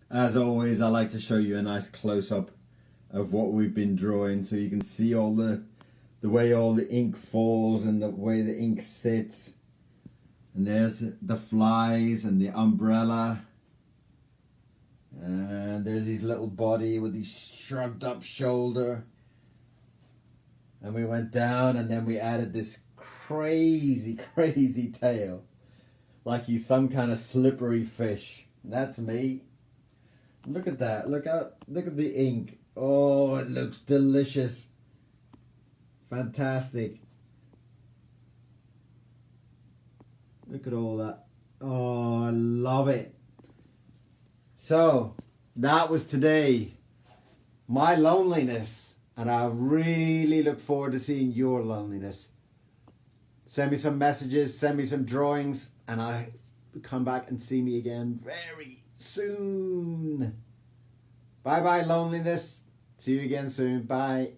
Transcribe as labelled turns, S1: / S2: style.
S1: As always, I like to show you a nice close-up of what we've been drawing so you can see all the way all the ink falls and the way the ink sits. And there's the flies and the umbrella. And there's his little body with his shrugged up shoulder. And we went down and then we added this crazy tail. Like he's some kind of slippery fish. That's me. Look at that. Look at the ink. Oh, it looks delicious. Fantastic. Look at all that. Oh, I love it. So, that was today. My loneliness. And I really look forward to seeing your loneliness. Send me some messages, send me some drawings, and I come back and see me again very soon. Bye bye, loneliness. See you again soon. Bye.